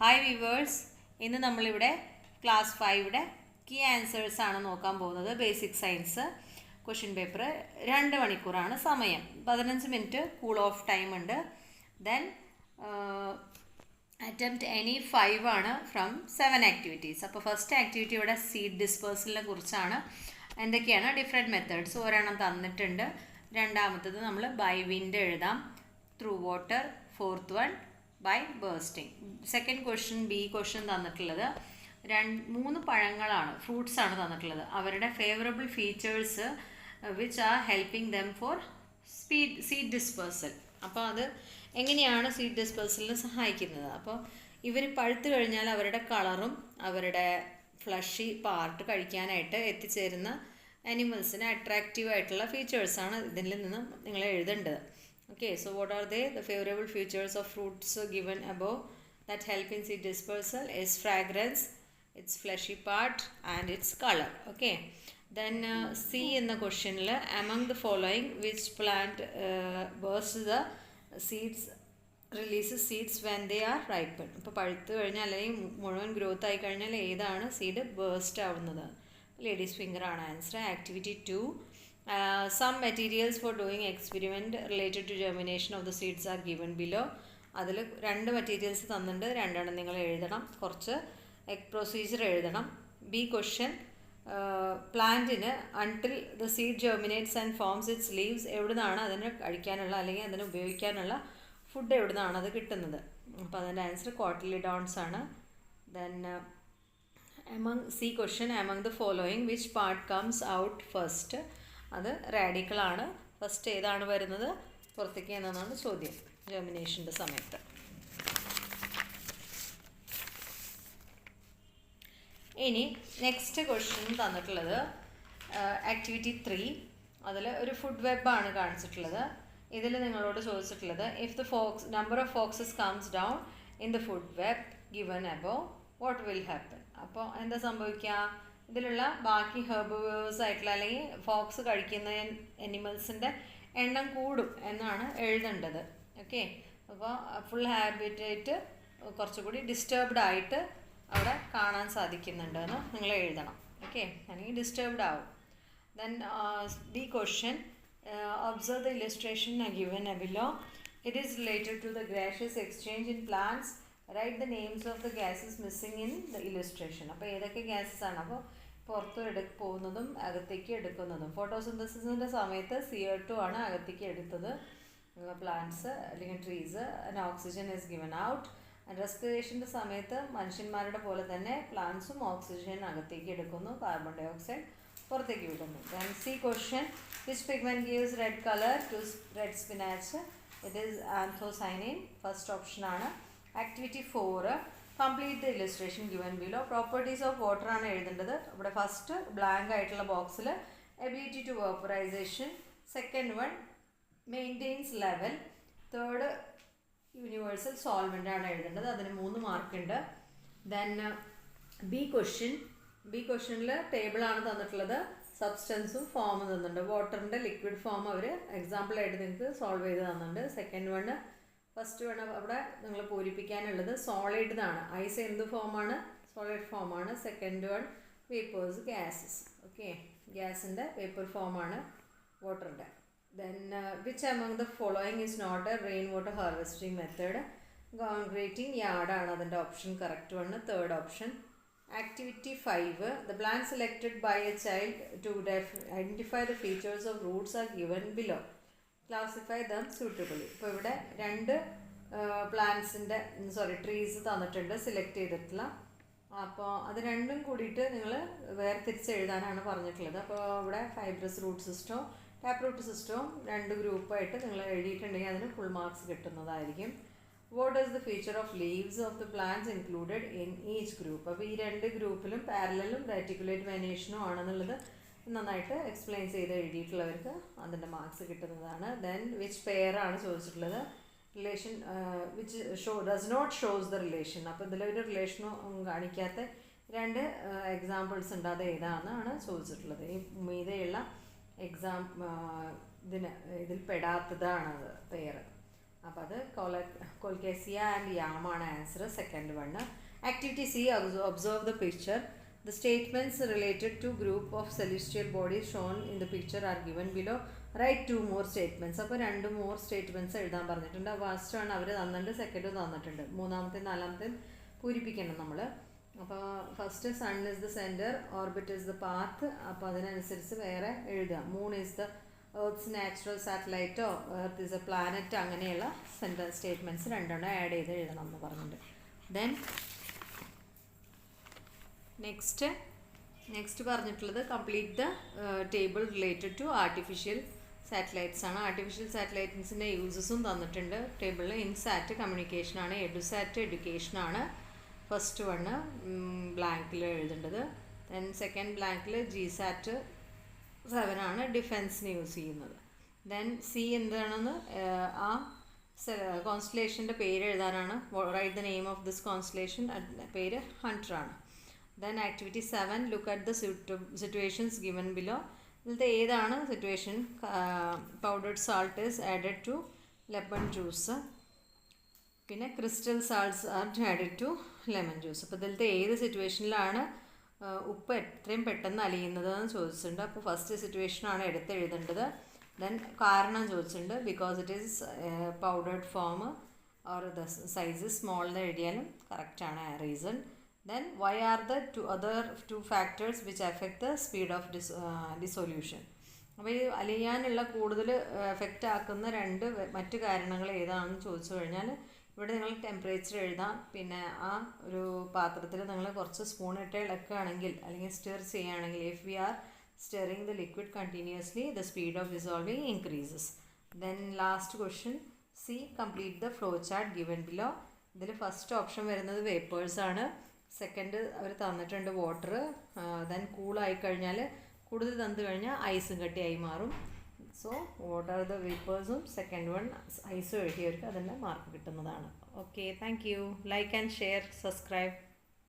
Hi viewers, ഇന്ന് നമ്മളിവിടെ class 5യുടെ key answers ആണ് നോക്കാൻ പോകുന്നത്. ബേസിക് സയൻസ് ക്വസ്റ്റ്യൻ പേപ്പർ 2 മണിക്കൂറാണ് സമയം. 15 മിനിറ്റ് കൂൾ ഓഫ് ടൈം ഉണ്ട്. ദെൻ അറ്റംപ്റ്റ് എനി 5 ആണ് ഫ്രം 7 ആക്ടിവിറ്റീസ്. അപ്പോൾ ഫസ്റ്റ് ആക്ടിവിറ്റി ഇവിടെ സീഡ് ഡിസ്പേഴ്സലിനെ കുറിച്ചാണ്. എന്തൊക്കെയാണ് ഡിഫറെൻറ്റ് മെത്തേഡ്സ് ഒരെണ്ണം തന്നിട്ടുണ്ട്. രണ്ടാമത്തത് നമ്മൾ ബൈ വിൻഡ് എഴുതാം, through water. Fourth one by bursting. Second question B question തന്നിട്ടുള്ളത് 3 പഴങ്ങളാണ്, ഫ്രൂട്ട്സ് ആണ് തന്നിട്ടുള്ളത്. അവരുടെ favourable features which are helping them for seed dispersal. അപ്പോൾ അത് എങ്ങനെയാണ് സീഡ് ഡിസ്പേഴ്സലിന് സഹായിക്കുന്നത്? അപ്പോൾ ഇവർ പഴുത്ത് കഴിഞ്ഞാൽ അവരുടെ കളറും അവരുടെ ഫ്ലഷി പാർട്ട് കഴിക്കാനായിട്ട് എത്തിച്ചേരുന്ന അനിമൽസിന് അട്രാക്റ്റീവ് ആയിട്ടുള്ള ഫീച്ചേഴ്സാണ് ഇതിൽ നിന്നും നിങ്ങൾ എഴുതേണ്ടത്. Okay, so what are they? The favorable features of fruits given above that help in seed dispersal is fragrance, its fleshy part and its color. Okay, then C in the question, among the following which plant bursts the seeds, releases seeds when they are ripened? ഇപ്പോൾ പഴുത്ത് കഴിഞ്ഞാൽ അല്ലെങ്കിൽ മുഴുവൻ growth ആയി കഴിഞ്ഞാൽ ഏതാണ് seed burst ആവുന്നത്? Ladies finger ആണ് answer. Activity 2, some materials for doing experiment related to germination of the seeds are given below. അതിൽ 2 മെറ്റീരിയൽസ് തന്നിട്ടുണ്ട്, 2 നിങ്ങൾ എഴുതണം. കുറച്ച് പ്രൊസീജിയർ എഴുതണം. ബി ക്വസ്റ്റ്യൻ, പ്ലാന്റിന് until the seed germinates and forms it's leaves, എവിടുന്നാണ് അതിന് കഴിക്കാനുള്ള അല്ലെങ്കിൽ അതിന് ഉപയോഗിക്കാനുള്ള ഫുഡ് എവിടുന്നാണ് അത് കിട്ടുന്നത്? അപ്പോൾ അതിൻ്റെ ആൻസർ കോട്ടിലിഡോൺസ് ആണ്. Then C question, among the following which part comes out first? അത് റാഡിക്കളാണ്. ഫസ്റ്റ് ഏതാണ് വരുന്നത് പുറത്തേക്ക് എന്നതാണ് ചോദ്യം ജെർമിനേഷൻ്റെ സമയത്ത്. ഇനി നെക്സ്റ്റ് ക്വസ്റ്റ്യൻ തന്നിട്ടുള്ളത് ആക്ടിവിറ്റി 3. അതിൽ ഒരു ഫുഡ് വെബാണ് കാണിച്ചിട്ടുള്ളത്. ഇതിൽ നിങ്ങളോട് ചോദിച്ചിട്ടുള്ളത് if the number of foxes comes down in the food web given above what will happen? അപ്പോൾ എന്താ സംഭവിക്കുക? ഇതിലുള്ള ബാക്കി ഹെർബിവേഴ്സ് ആയിട്ടുള്ള അല്ലെങ്കിൽ ഫോക്സ് കഴിക്കുന്ന അനിമൽസിൻ്റെ എണ്ണം കൂടും എന്നാണ് എഴുതേണ്ടത്. ഓക്കെ, അപ്പോൾ ഫുൾ ഹാബിറ്റേറ്റ് കുറച്ചുകൂടി ഡിസ്റ്റർബ്ഡ് ആയിട്ട് അവിടെ കാണാൻ സാധിക്കുന്നുണ്ടെന്ന് നിങ്ങൾ എഴുതണം. ഓക്കെ, അല്ലെങ്കിൽ ഡിസ്റ്റർബ്ഡ് ആവും. Then the question, observe the illustration given below. It is related to the gases exchange in plants. Right the names of the gases missing in the illustration. അപ്പോൾ ഏതൊക്കെ ഗ്യാസസ് ആണ്? അപ്പോൾ പുറത്ത് പോകുന്നതും അകത്തേക്ക് എടുക്കുന്നതും. ഫോട്ടോസിന്തസിസിൻ്റെ സമയത്ത് CO2 ആണ് അകത്തേക്ക് എടുത്തത് പ്ലാന്റ്സ് അല്ലെങ്കിൽ trees, and oxygen is given out. And റെസ്പിറേഷൻ്റെ സമയത്ത് മനുഷ്യന്മാരുടെ പോലെ തന്നെ പ്ലാന്റ്സും ഓക്സിജൻ അകത്തേക്ക് എടുക്കുന്നു, കാർബൺ ഡൈ ഓക്സൈഡ് പുറത്തേക്ക് വിടുന്നു. Then C question, which pigment gives red colour to red spinach? It is anthocyanin. First option ആണ്. Activity 4, complete the illustration given below. Properties of water ആണ് എഴുതേണ്ടത്. ഇവിടെ ഫസ്റ്റ് ബ്ലാങ്ക് ആയിട്ടുള്ള ബോക്സിൽ ability to vaporization, second one maintains level, third universal solvent ആണ് എഴുതേണ്ടത്. അതിന് 3 മാർക്കുണ്ട്. ദെൻ ബി ക്വസ്റ്റ്യനിൽ ടേബിളാണ് തന്നിട്ടുള്ളത്, സബ്സ്റ്റൻസും ഫോമും തന്നിട്ടുണ്ട്. വാട്ടറിൻ്റെ ലിക്വിഡ് ഫോം അവർ എക്സാമ്പിളായിട്ട് നിങ്ങൾക്ക് സോൾവ് ചെയ്ത് തന്നിട്ടുണ്ട്. സെക്കൻഡ് വണ്, ഫസ്റ്റ് വൺ അവിടെ നിങ്ങൾ പൂരിപ്പിക്കാനുള്ളത് സോളിഡ് ആണ്. ഐസ് എന്ത് ഫോമാണ്? സോളിഡ് ഫോമാണ്. Second one vapours, gases. Okay, ഗ്യാസിൻ്റെ വേപ്പർ ഫോമാണ് വാട്ടറിൻ്റെ. Then which among the following is not a rain water harvesting method? Concreting യാർഡാണ് അതിൻ്റെ option correct one, third option. Activity 5, the blank selected by a child to identify the features of roots are given below. Classify dum suitably. ഇപ്പോൾ ഇവിടെ 2 trees തന്നിട്ടുണ്ട് select ചെയ്തിട്ടുള്ള. അപ്പോൾ അത് രണ്ടും കൂടിയിട്ട് നിങ്ങൾ വേർതിരിച്ച് എഴുതാനാണ് പറഞ്ഞിട്ടുള്ളത്. അപ്പോൾ ഇവിടെ ഫൈബ്രസ് റൂട്ട് സിസ്റ്റവും ടാപ്പ് റൂട്ട് സിസ്റ്റവും 2 ഗ്രൂപ്പായിട്ട് നിങ്ങൾ എഴുതിയിട്ടുണ്ടെങ്കിൽ അതിന് ഫുൾ മാർക്സ് കിട്ടുന്നതായിരിക്കും. What is the feature of leaves of the plants included in each group? അപ്പോൾ ഈ 2 ഗ്രൂപ്പിലും പാരലലും റെറ്റിക്കുലേറ്റ് വേരിയേഷനും ആണെന്നുള്ളത് നന്നായിട്ട് എക്സ്പ്ലെയിൻ ചെയ്ത് എഴുതിയിട്ടുള്ളവർക്ക് അതിൻ്റെ മാർക്സ് കിട്ടുന്നതാണ്. ദെൻ വിച്ച് പെയർ ആണ് ചോദിച്ചിട്ടുള്ളത്? Relation which does not shows the relation. അപ്പോൾ ഇതിലൊരു റിലേഷനും കാണിക്കാത്ത 2 എക്സാമ്പിൾസ് ഉണ്ട്, അത് ഏതാണെന്നാണ് ചോദിച്ചിട്ടുള്ളത്. ഈ മീതെയുള്ള ഇതിൽ പെടാത്തതാണ് പെയർ. അപ്പോൾ അത് കൊൽക്കേസിയ ആൻഡ് യാമാണ് answer. Second one. Activity C, observe the picture. The statements related to group of celestial bodies shown in the picture are given below. Write 2 more statements. അപ്പോൾ 2 more statements എഴുതാൻ പറഞ്ഞിട്ടുണ്ട്. First ആണ് അവർ തന്നിട്ടുണ്ട്, second തന്നിട്ടുണ്ട്. മൂന്നാമത്തെ നാലാമത്തെ പൂരിപ്പിക്കണം നമ്മൾ. അപ്പോൾ first sun is the centre, orbit is the path. അപ്പോൾ അതിനനുസരിച്ച് വേറെ എഴുതുക. Moon is the Earth's natural സാറ്റലൈറ്റോ എർത്ത് ഇസ് എ പ്ലാനറ്റ്, അങ്ങനെയുള്ള സ്റ്റേറ്റ്മെൻറ്റ്സ് രണ്ടെണ്ണം ആഡ് ചെയ്ത് എഴുതണം എന്ന് പറഞ്ഞിട്ടുണ്ട്. ദെൻ നെക്സ്റ്റ് പറഞ്ഞിട്ടുള്ളത് complete the table related to artificial satellites ആണ്. ആർട്ടിഫിഷ്യൽ സാറ്റലൈറ്റ്സിൻ്റെ യൂസസും തന്നിട്ടുണ്ട് ടേബിളിൽ. ഇൻസാറ്റ് കമ്മ്യൂണിക്കേഷനാണ്, എഡുസാറ്റ് എഡ്യൂക്കേഷനാണ്. ഫസ്റ്റ് വണ് ബ്ലാങ്കിൽ എഴുതേണ്ടത്. ദെൻ സെക്കൻഡ് ബ്ലാങ്കിൽ ജിസാറ്റ് 7 ആണ് ഡിഫെൻസിന് യൂസ് ചെയ്യുന്നത്. ദെൻ സി എന്താണെന്ന് ആ കോൺസ്റ്റലേഷൻ്റെ പേര് എഴുതാനാണ്. Write the name of this constellation, പേര് ഹണ്ടർ ആണ്. Then activity 7, look at the situations given below. ഇതിലത്തെ ഏതാണ് situation? Powdered salt is added to lemon juice, പിന്നെ crystal salts are added to lemon juice. അപ്പോൾ ഇതിലത്തെ ഏത് സിറ്റുവേഷനിലാണ് ഉപ്പ് എത്രയും പെട്ടെന്ന് അലിയുന്നത് എന്ന് ചോദിച്ചിട്ടുണ്ട്. അപ്പോൾ ഫസ്റ്റ് സിറ്റുവേഷനാണ് എഴുതേണ്ടത്. ദെൻ കാരണം ചോദിച്ചിട്ടുണ്ട്. Because it is powdered form or the size small എന്ന് എഴുതിയാലും കറക്റ്റാണ് reason. Then why are the other two factors which affect the speed of dissolution? അപ്പോൾ ഈ അലിയാനുള്ള കൂടുതൽ എഫക്റ്റ് ആക്കുന്ന മറ്റു കാരണങ്ങൾ ഏതാണെന്ന് ചോദിച്ചു കഴിഞ്ഞാൽ ഇവിടെ നിങ്ങൾ ടെമ്പറേച്ചർ എഴുതാം. പിന്നെ ആ ഒരു പാത്രത്തിൽ നിങ്ങൾ കുറച്ച് സ്പൂൺ ഇട്ട് ഇളക്കുകയാണെങ്കിൽ അല്ലെങ്കിൽ സ്റ്റിർ ചെയ്യുകയാണെങ്കിൽ, if we are stirring the liquid continuously, the speed of dissolving increases. Then last question, C, complete the flow chart given below. ഇതിൽ ഫസ്റ്റ് ഓപ്ഷൻ വരുന്നത് വേപ്പേഴ്സ് ആണ്. സെക്കൻഡ് അവർ തന്നിട്ടുണ്ട് വാട്ടർ. ദെൻ കൂളായി കഴിഞ്ഞാൽ കൂടുതൽ തന്നു കഴിഞ്ഞാൽ ഐസും കട്ടിയായി മാറും. സോ വാട്ട് ആർ ദ വേപ്പേഴ്സും സെക്കൻഡ് വൺ ഐസും എഴുതിയവർക്ക് അതിൻ്റെ മാർക്ക് കിട്ടുന്നതാണ്. Okay, thank you. Like and share, subscribe.